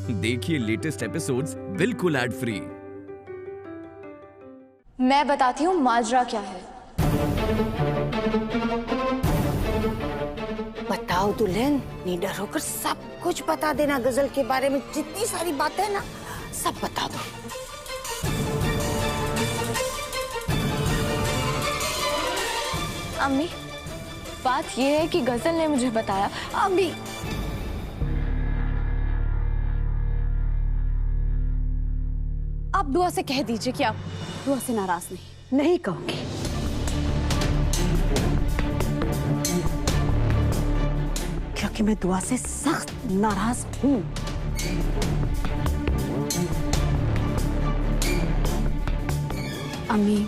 देखिए latest episodes बिल्कुल ad free. मैं बताती हूँ माजरा क्या है। बताओ दुल्हन, निडर होकर सब कुछ बता देना। गजल के बारे में जितनी सारी बातें है ना, सब बता दो। अम्मी, बात ये है कि गजल ने मुझे बताया। अम्मी, आप दुआ से कह दीजिए कि आप दुआ से नाराज नहीं कहूंगी। क्योंकि मैं दुआ से सख्त नाराज हूं। अम्मी,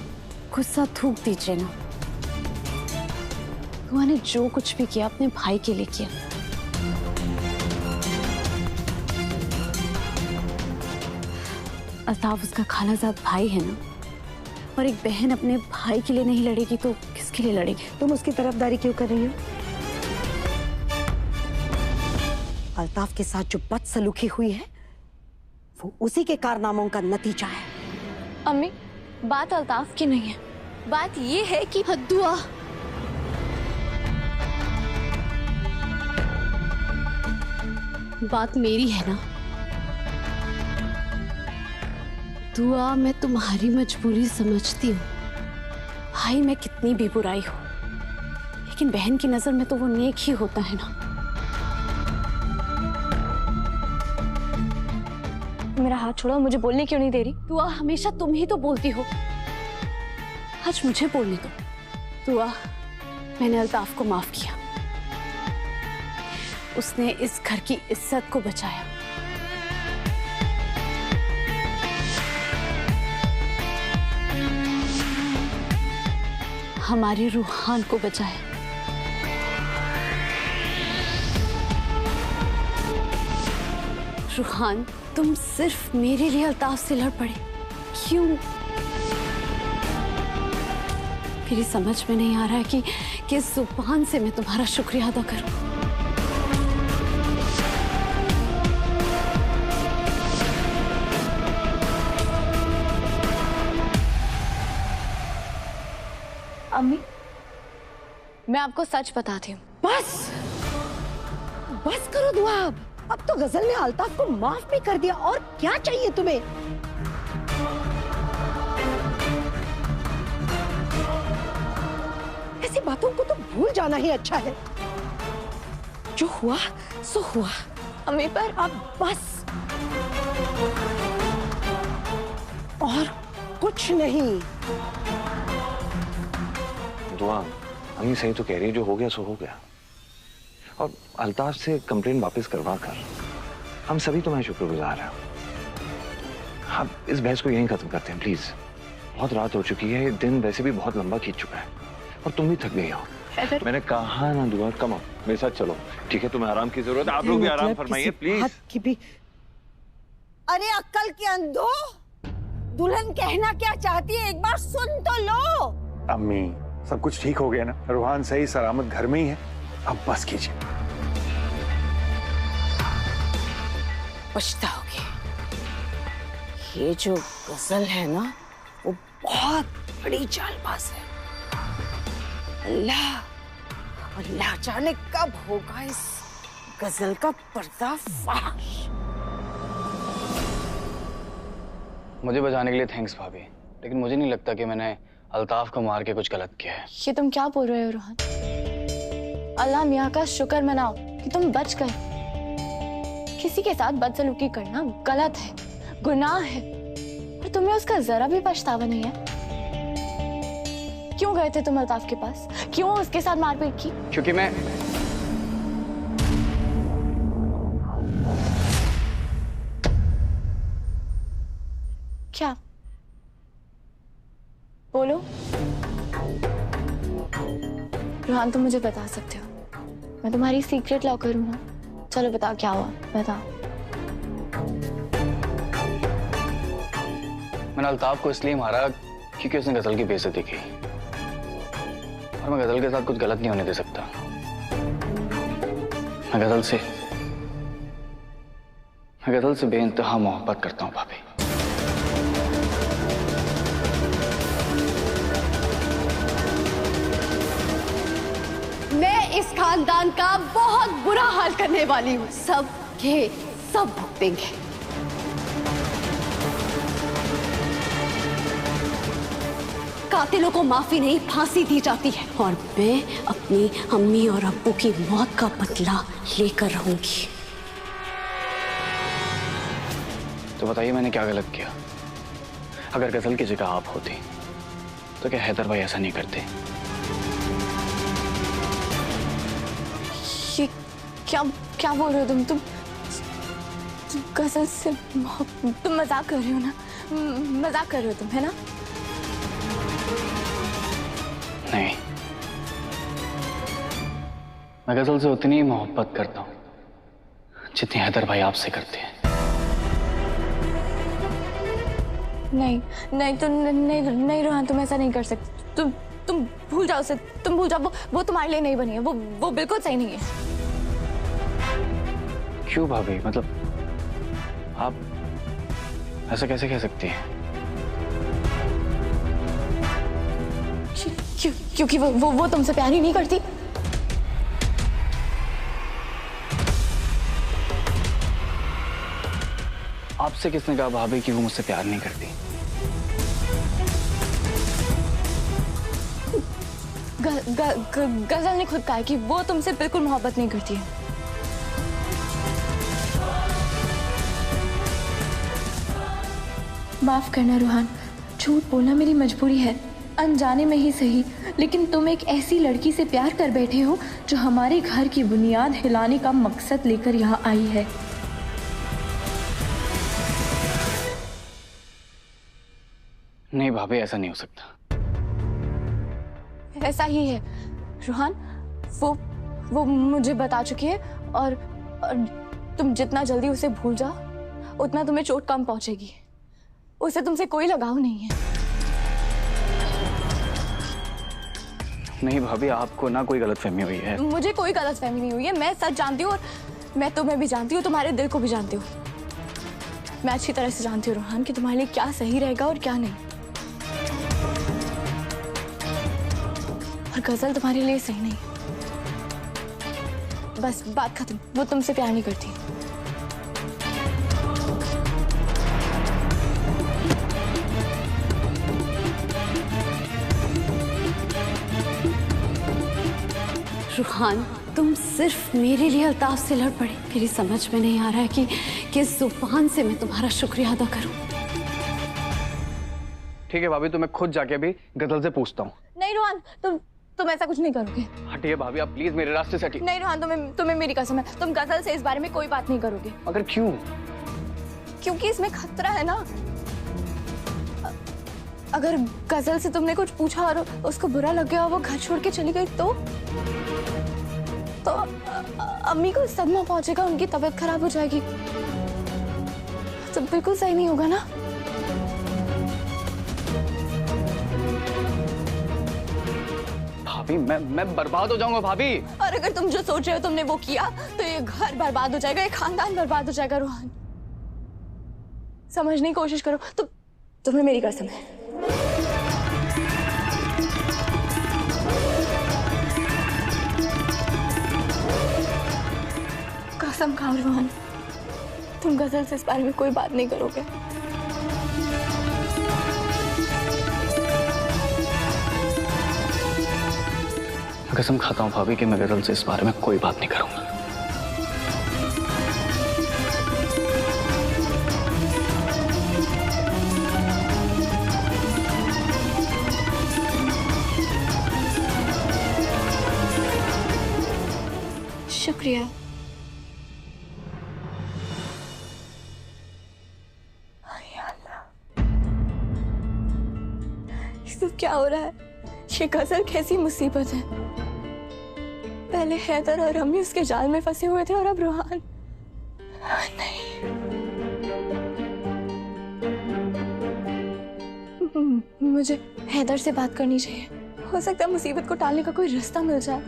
गुस्सा थूक दीजिए ना। दुआ ने जो कुछ भी किया अपने भाई के लिए किया। अल्ताफ उसका खालाजाद भाई है ना, और एक बहन अपने भाई के लिए नहीं लड़ेगी तो किसके लिए लड़ेगी? तुम उसकी तरफदारी क्यों कर रही हो? अल्ताफ के साथ जो बदसलूकी हुई है वो उसी के कारनामों का नतीजा है। अम्मी, बात अल्ताफ की नहीं है, बात ये है कि दुआ, बात मेरी है ना। दुआ, मैं तुम्हारी मजबूरी समझती हूँ। भाई में कितनी भी बुराई हो, लेकिन बहन की नजर में तो वो नेक ही होता है ना। मेरा हाथ छोड़ो, मुझे बोलने क्यों नहीं दे रही? दुआ, हमेशा तुम ही तो बोलती हो, आज मुझे बोलने दो। दुआ, मैंने अल्ताफ को माफ किया। उसने इस घर की इज्जत को बचाया। हमारे रूहान को बचाया। रूहान, तुम सिर्फ मेरे लिए अल्ताफ से लड़ पड़े, क्यों? मेरी समझ में नहीं आ रहा है कि किस जुबान से मैं तुम्हारा शुक्रिया अदा करूं। अम्मी, मैं आपको सच बताती हूँ। बस बस करो दुआ। अब तो गजल ने अल्ताफ को माफ भी कर दिया, और क्या चाहिए तुम्हें? ऐसी बातों को तो भूल जाना ही अच्छा है। जो हुआ सो हुआ। अम्मी, पर अब बस, और कुछ नहीं। दुआ, अम्मी सही तो कह रही है, जो हो गया सो हो गया। और अल्ताफ से कंप्लेंट वापस करवा कर हम सभी तुम्हारे शुक्रगुजार हैं। अब इस बहस को यहीं खत्म करते हैं प्लीज। बहुत रात हो चुकी है, दिन वैसे भी बहुत लंबा खींच चुका है, और तुम भी थक गई हो। मैंने कहा ना दुआ, कम ऑन मेरे साथ चलो। ठीक है, तुम्हें आराम की जरूरत है, आप लोग भी आराम फरमाइए प्लीज। भी। अरे अक्ल के अंधो, दुल्हन कहना क्या चाहती है एक बार सुन तो लो। अम्मी, सब कुछ ठीक हो गया ना? रूहान सही सलामत घर में ही है, अब बस कीजिए। पछताओगे। ये जो गजल है ना, वो बहुत बड़ी चालबाज है। अल्लाह जाने कब होगा इस गजल का पर्दाफाश। मुझे बचाने के लिए थैंक्स भाभी, लेकिन मुझे नहीं लगता कि मैंने अल्ताफ को मार के कुछ गलत किया है। ये तुम क्या बोल रहे हो रोहन? अल्लाह मियाँ का शुक्र मनाओ कि तुम बच गए। किसी के साथ बदसलूकी करना गलत है, गुनाह है, और तुम्हें उसका जरा भी पछतावा नहीं है। क्यों गए थे तुम अल्ताफ के पास? क्यों उसके साथ मारपीट की? क्योंकि मैं क्या? बोलो रोहन, तुम मुझे बता सकते हो, मैं तुम्हारी सीक्रेट लॉकर हूं ना। चलो बताओ क्या हुआ, बताओ। मैंने अल्ताफ को इसलिए मारा क्योंकि उसने गजल की बेइज्जती की, और मैं गजल के साथ कुछ गलत नहीं होने दे सकता। मैं मैं गजल से बेइंतहा मोहब्बत करता हूँ भाभी। मैं इस खानदान का बहुत बुरा हाल करने वाली हूँ। सब के सब भुगतेंगे। कातिलों को माफी नहीं, फांसी दी जाती है। और मैं अपनी अम्मी और अब्बू की मौत का बदला लेकर रहूंगी। तो बताइए मैंने क्या गलत किया? अगर गजल की जगह आप होती तो क्या हैदर भाई ऐसा नहीं करते? ये क्या क्या बोल रहे हो तुम गजल से तुम मजाक कर रहे हो ना? मजाक कर रहे हो तुम, है ना? नहीं, मैं गजल से उतनी ही मोहब्बत करता हूं जितनी हैदर भाई आपसे करते हैं। नहीं नहीं तो नहीं रोहन, तुम ऐसा नहीं कर सकते। तुम भूल जाओ उसे, तुम भूल जाओ। वो तुम्हारे लिए नहीं बनी है। वो बिल्कुल सही नहीं है। क्यों भाभी? मतलब आप ऐसा कैसे कह सकती हैं? क्योंकि वो तुमसे प्यार ही नहीं करती। आपसे किसने कहा भाभी कि वो मुझसे प्यार नहीं करती? गजल ने खुद कहा कि वो तुमसे बिल्कुल मोहब्बत नहीं करती है। माफ करना रूहान, झूठ बोलना मेरी मजबूरी है, अनजाने में ही सही। लेकिन तुम एक ऐसी लड़की से प्यार कर बैठे हो जो हमारे घर की बुनियाद हिलाने का मकसद लेकर यहाँ आई है। नहीं भाभी, ऐसा नहीं हो सकता। ऐसा ही है रूहान। वो मुझे बता चुकी है और तुम जितना जल्दी उसे भूल जाओ उतना तुम्हें चोट कम पहुंचेगी। उसे तुमसे कोई लगाव नहीं है। नहीं भाभी, आपको ना कोई गलतफहमी हुई है। मुझे कोई गलतफहमी नहीं हुई है। मैं सच जानती हूँ और मैं तुम्हें भी जानती हूँ, तुम्हारे दिल को भी जानती हूँ। मैं अच्छी तरह से जानती हूँ रूहान कि तुम्हारे लिए क्या सही रहेगा और क्या नहीं। और गजल तुम्हारे लिए सही नहीं। बस बात खत्म। वो तुमसे प्यार नहीं करती। रूहान, तुम सिर्फ मेरे लिए अल्ताफ से लड़ पड़े। मेरी समझ में नहीं आ रहा है कि किस जुबान से मैं तुम्हारा शुक्रिया अदा करूं। ठीक है भाभी, तो मैं खुद जाके अभी गजल से पूछता हूँ। नहीं रूहान, तुम ऐसा कुछ नहीं करोगे। हटिए भाभी, आप प्लीज मेरे रास्ते से हटिए। नहीं रूहान, तुम्हें मेरी कसम है, तुम गजल से इस बारे में कोई बात नहीं करोगे। अगर क्यों? क्योंकि इसमें खतरा है ना। अगर गजल से तुमने कुछ पूछा और उसको बुरा लग गया और वो घर छोड़ के चली गई तो अम्मी को सदमा पहुंचेगा, उनकी तबीयत खराब हो जाएगी। तो बिल्कुल सही नहीं होगा ना। भाभी, मैं बर्बाद हो जाऊंगा भाभी। और अगर तुम जो सोच रहे हो तुमने वो किया तो ये घर बर्बाद हो जाएगा, ये खानदान बर्बाद हो जाएगा। रूहान, समझने की कोशिश करो। तुम्हें मेरी कसम है। कसम खाओ रूहान, तुम गजल से इस बारे में कोई बात नहीं करोगे। कसम खाता हूँ भाभी कि मैं गजल से इस बारे में कोई बात नहीं करूंगा। शुक्रिया। ये क्या हो रहा है? ये गजल कैसी मुसीबत है? पहले हैदर और अम्मी उसके जाल में फंसे हुए थे और अब रूहान। नहीं, मुझे हैदर से बात करनी चाहिए। हो सकता है मुसीबत को टालने का कोई रास्ता मिल जाए।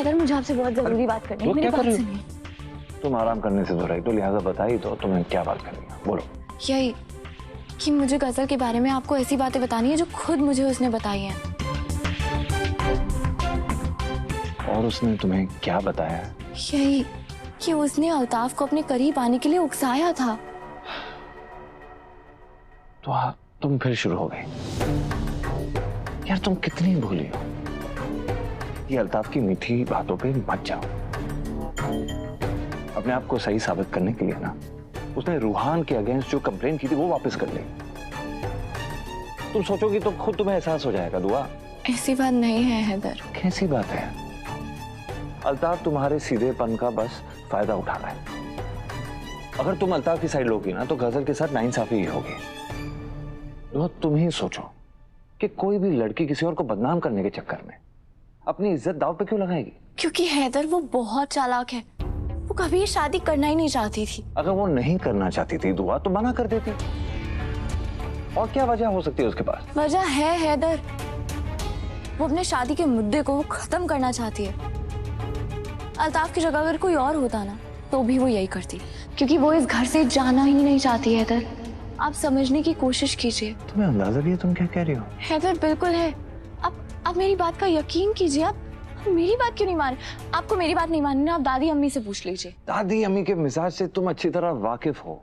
हैदर, मुझे आपसे बहुत जरूरी बात करनी है, मेरी बात सुनिए। तुम आराम करने से तो रही, तो लिहाजा बताई तो तुम्हें क्या बात करनी है, बोलो। यही कि मुझे गजल के बारे में आपको ऐसी बातें बतानी है जो खुद मुझे उसने बताई हैं। और उसने तुम्हें क्या बताया? यही कि उसने अल्ताफ को अपने करीब आने के लिए उकसाया था। तो तुम फिर शुरू हो गई। यार तुम कितनी भूली हो। ये अल्ताफ की मीठी बातों पे मत जाओ। अपने आप को सही साबित करने के लिए ना, उसने रूहान के अगेंस्ट जो कंप्लेन की थी वो वापस कर ली। तुम सोचोगी तो खुद तुम्हें एहसास हो जाएगा दुआ। ऐसी बात नहीं है हैदर। कैसी बात है? अल्ताफ तुम्हारे सीधेपन का बस फायदा उठा रहा है। अगर तुम अल्ताफ की साइड लोगी ना तो गजल के साथ नाइंसाफी ही होगी। दुआ तुम ही सोचो कि कोई भी लड़की किसी और को बदनाम करने के चक्कर में अपनी इज्जत दांव पे क्यों लगाएगी? क्योंकि हैदर वो बहुत चालाक है, वो कभी शादी करना ही नहीं चाहती थी। अगर वो नहीं करना चाहती थी दुआ तो मना कर देती। और क्या वजह हो सकती है उसके पास? वजह है हैदर, वो अपने शादी के मुद्दे को खत्म करना चाहती है। अल्ताफ की जगह अगर कोई और होता ना तो भी वो यही करती, क्योंकि वो इस घर से जाना ही नहीं चाहती। हैदर आप समझने की कोशिश कीजिए। तुम्हें अंदाजा भी है तुम क्या कह रही हो? हैदर बिल्कुल है। आप मेरी बात का यकीन कीजिए। आप मेरी बात क्यों नहीं मान? आपको मेरी बात नहीं माननी ना, आप दादी अम्मी से पूछ लीजिए। दादी अम्मी के मिजाज से तुम अच्छी तरह वाकिफ हो।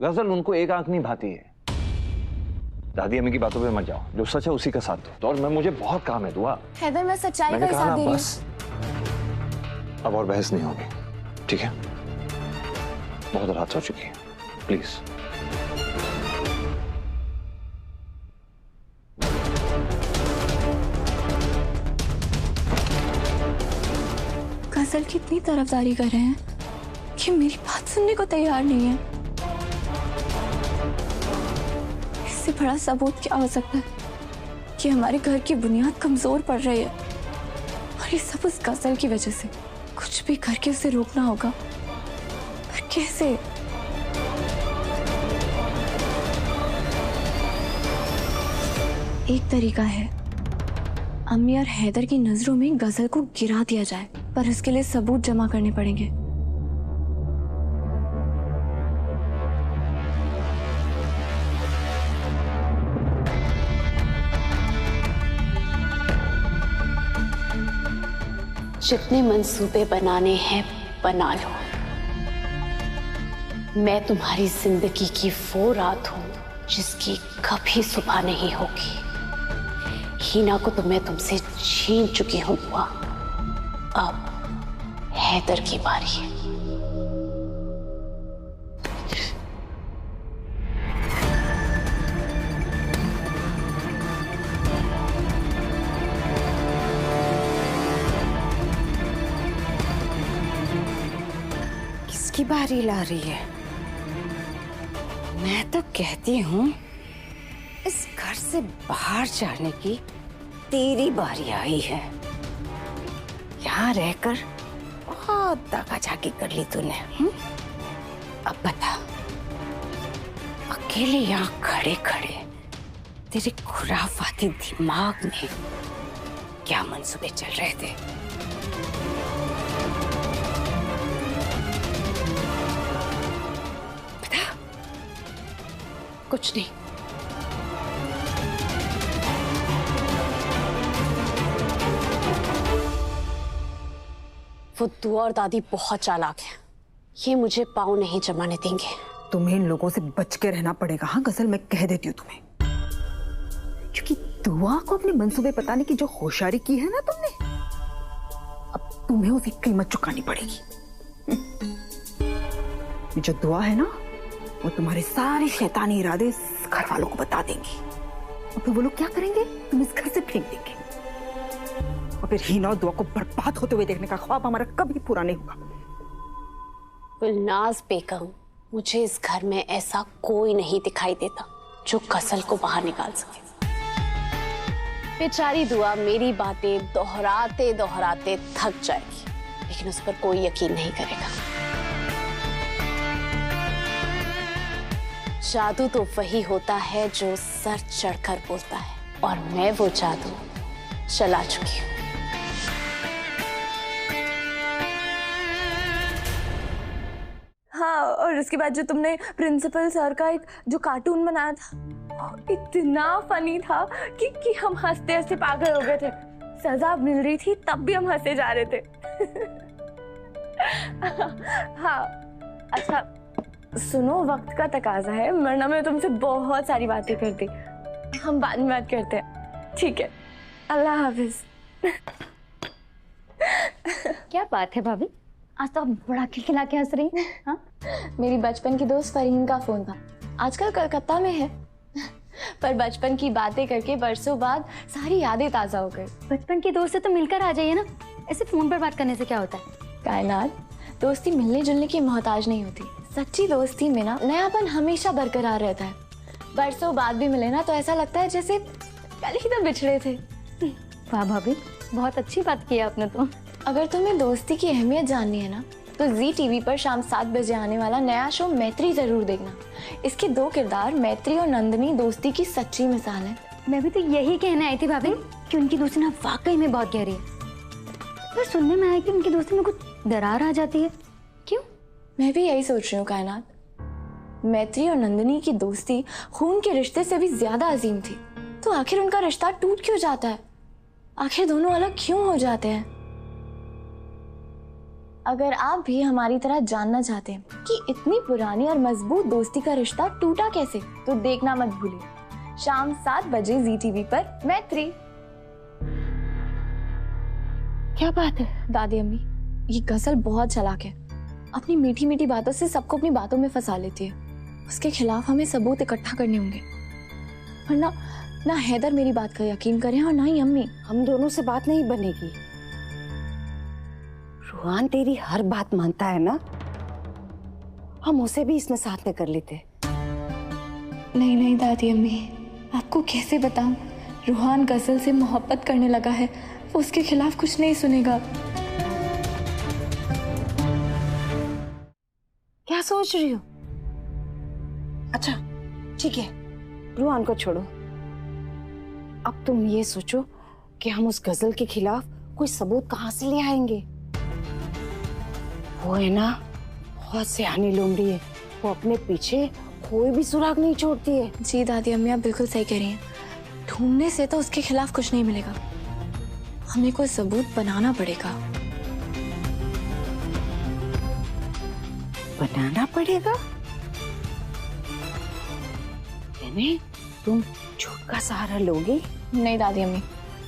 गजल उनको एक आंख नहीं भाती है। दादी अम्मी की बातों पे मत जाओ, जो सच है उसी का साथ दो। और मुझे बहुत काम है दुआ। हैदर मैं सच्चाई का साथ दे रही हूँ। अब और बहस नहीं होगी, ठीक है? बहुत रात हो चुकी है, प्लीज। गजल की इतनी तरफदारी कर रहे हैं कि मेरी बात सुनने को तैयार नहीं है। इससे बड़ा सबूत क्या हो सकता है कि हमारे घर की बुनियाद कमजोर पड़ रही है, और ये सब उस गजल की वजह से। कुछ भी करके उसे रोकना होगा, पर कैसे? एक तरीका है, अम्मी और हैदर की नजरों में गजल को गिरा दिया जाए, पर उसके लिए सबूत जमा करने पड़ेंगे। जितने मंसूबे बनाने हैं बना लो। मैं तुम्हारी जिंदगी की वो रात हूं जिसकी कभी सुबह नहीं होगी। हीना को तो मैं तुमसे छीन चुकी हूं बुआ, अब हैदर की बारी है। किसकी बारी ला रही है? मैं तो कहती हूँ इस घर से बाहर जाने की तेरी बारी आई है। यहाँ रहकर बहुत दगाजागी कर ली तूने। अब बता, अकेले यहाँ खड़े खड़े तेरे खुराफाती दिमाग में क्या मंसूबे चल रहे थे? बता। कुछ नहीं। वो दुआ और दादी बहुत चालाक हैं। ये मुझे पाँव नहीं जमाने देंगे। तुम्हें इन लोगों से बच के रहना पड़ेगा। हाँ गजल, मैं कह देती हूँ तुम्हें, क्योंकि दुआ को अपने मंसूबे बताने की जो होशियारी की है ना तुमने, अब तुम्हें उसकी कीमत चुकानी पड़ेगी। ये जो दुआ है ना, वो तुम्हारे सारे शैतानी इरादे इस घर वालों को बता देंगी, और फिर वो लोग क्या करेंगे? तुम इस घर से फेंक देंगे, और फिर हीना और दुआ को बर्बाद होते हुए देखने का ख्वाब हमारा कभी पूरा नहीं होगा। गुलनाज बेगम, मुझे इस घर में ऐसा कोई नहीं दिखाई देता जो गजल को बाहर निकाल सके। बेचारी दुआ मेरी बातें दोहराते दोहराते थक जाएगी, लेकिन उस पर कोई यकीन नहीं करेगा। जादू तो वही होता है जो सर चढ़कर बोलता है, और मैं वो जादू चला चुकी हूँ। और उसके बाद जो तुमने प्रिंसिपल सर का एक जो कार्टून बनाया था, इतना फनी था कि हम हंसते हंसते पागल हो गए थे। सजा मिल रही थी तब भी हम हंसे जा रहे थे। हाँ, अच्छा सुनो, वक्त का तकाजा है, वरना मैं तुमसे बहुत सारी बातें करती। हम बाद में बात करते हैं, ठीक है? अल्लाह हाफिज। क्या बात है भाभी, आज तो आप बड़ा खिलखिला के हंस रही हैं। हाँ? मेरी बचपन की दोस्त फरहीन का फोन था, आजकल कलकत्ता में है। पर बचपन की बातें करके बरसों बाद सारी यादें ताजा हो गई। बचपन की दोस्त से तो मिलकर आ जाइए ना, ऐसे फोन पर बात करने से क्या होता है? कायनात, दोस्ती मिलने जुलने की मोहताज नहीं होती। सच्ची दोस्ती में ना नयापन हमेशा बरकरार रहता है। बरसों बाद भी मिले ना तो ऐसा लगता है जैसे कल ही तो बिछड़े थे। वाह भाभी, बहुत अच्छी बात की आपने तो। अगर तुम्हें दोस्ती की अहमियत जाननी है ना तो जी टीवी पर शाम 7 बजे आने वाला नया शो मैत्री जरूर देखना। इसके 2 किरदार मैत्री और नंदिनी दोस्ती की सच्ची मिसाल है। मैं भी तो यही कहने आई थी भाभी कि उनकी दोस्ती ना वाकई में बहुत गहरी है। पर सुनने में आया कि उनकी दोस्ती में कुछ दरार आ जाती है, क्यों? मैं भी यही सोच रही हूँ कायनात। मैत्री और नंदिनी की दोस्ती खून के रिश्ते से भी ज्यादा अजीम थी, तो आखिर उनका रिश्ता टूट क्यों जाता है? आखिर दोनों अलग क्यों हो जाते हैं? अगर आप भी हमारी तरह जानना चाहते हैं कि इतनी पुरानी और मजबूत दोस्ती का रिश्ता टूटा कैसे, तो देखना मत भूलिए शाम 7 बजे जी टीवी पर मैत्री। क्या बात है? दादी अम्मी, ये गजल बहुत चालाक है। अपनी मीठी मीठी बातों से सबको अपनी बातों में फंसा लेती है। उसके खिलाफ हमें सबूत इकट्ठा करने होंगे, वरना ना हैदर मेरी बात का यकीन करें और ना ही अम्मी। हम दोनों से बात नहीं बनेगी। रूहान तेरी हर बात मानता है ना, हम उसे भी इसमें साथ में कर लेते। नहीं नहीं दादी अम्मी, आपको कैसे बताऊं, रूहान गजल से मोहब्बत करने लगा है। वो उसके खिलाफ कुछ नहीं सुनेगा। क्या सोच रही हो? अच्छा ठीक है, रूहान को छोड़ो। अब तुम ये सोचो कि हम उस गजल के खिलाफ कोई सबूत कहाँ से ले आएंगे। वो है ना बहुत सियानी लोमड़ी है, वो अपने पीछे कोई भी सुराग नहीं छोड़ती है। जी दादी अम्मी, आप बिल्कुल सही कह रही हैं। ढूंढने से तो उसके खिलाफ कुछ नहीं मिलेगा, हमें कोई सबूत बनाना पड़ेगा। बनाना पड़ेगा? यानी तुम झूठ का सहारा लोगी? नहीं दादी अम्मी,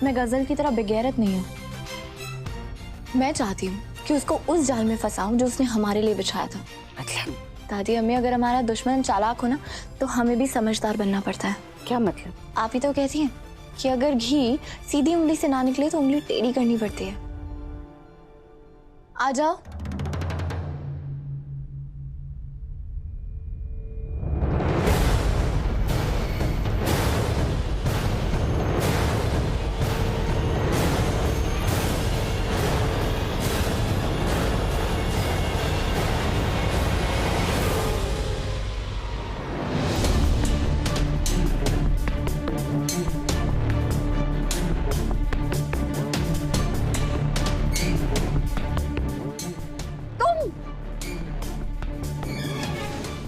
मैं गजल की तरह बेगैरत नहीं हूँ। मैं चाहती हूँ कि उसको उस जाल में फंसाऊं जो उसने हमारे लिए बिछाया था। मतलब? दादी अम्मी, अगर हमारा दुश्मन चालाक हो ना तो हमें भी समझदार बनना पड़ता है। क्या मतलब? आप ही तो कहती हैं कि अगर घी सीधी उंगली से ना निकले तो उंगली टेढ़ी करनी पड़ती है। आ जाओ।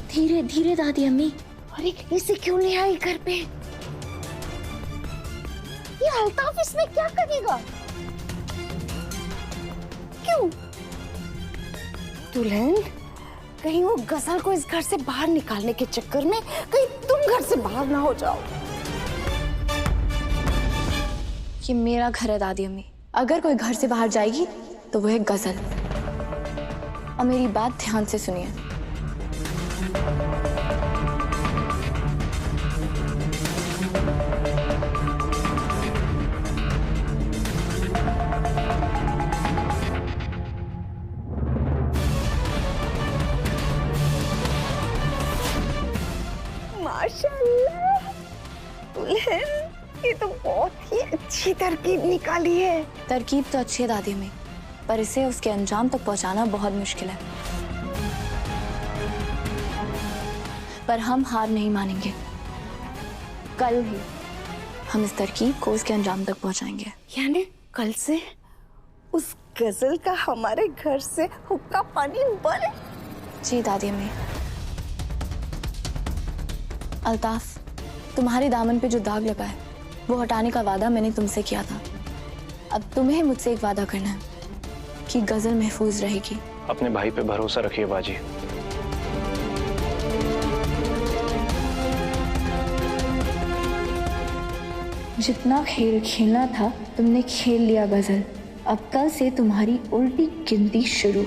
धीरे धीरे दादी अम्मी। अरे इसे क्यों ले आई घर पे? ये अल्ताफ इसमें क्या करेगा? क्यों? दुल्हन, कहीं वो गजल को इस घर से बाहर निकालने के चक्कर में कहीं तुम घर से बाहर ना हो जाओ। ये मेरा घर है दादी अम्मी, अगर कोई घर से बाहर जाएगी तो वो है गजल। और मेरी बात ध्यान से सुनिए। माशाल्लाह दुल्हन, ये तो बहुत ही अच्छी तरकीब निकाली है। तरकीब तो अच्छी है दादी अम्मी, पर इसे उसके अंजाम तक पहुंचाना बहुत मुश्किल है। पर हम हार नहीं मानेंगे, कल ही हम इस तरकीब को उसके अंजाम तक पहुंचाएंगे। यानी कल से उस गजल का हमारे घर से हुक्का पानी बंद? जी दादी अम्मी, अल्ताफ, तुम्हारे दामन पे जो दाग लगा है वो हटाने का वादा मैंने तुमसे किया था। अब तुम्हें मुझसे एक वादा करना है कि गजल महफूज रहेगी। अपने भाई पे भरोसा रखिए बाजी। जितना खेल खेलना था तुमने खेल लिया गजल। अब कल से तुम्हारी उल्टी गिनती शुरू।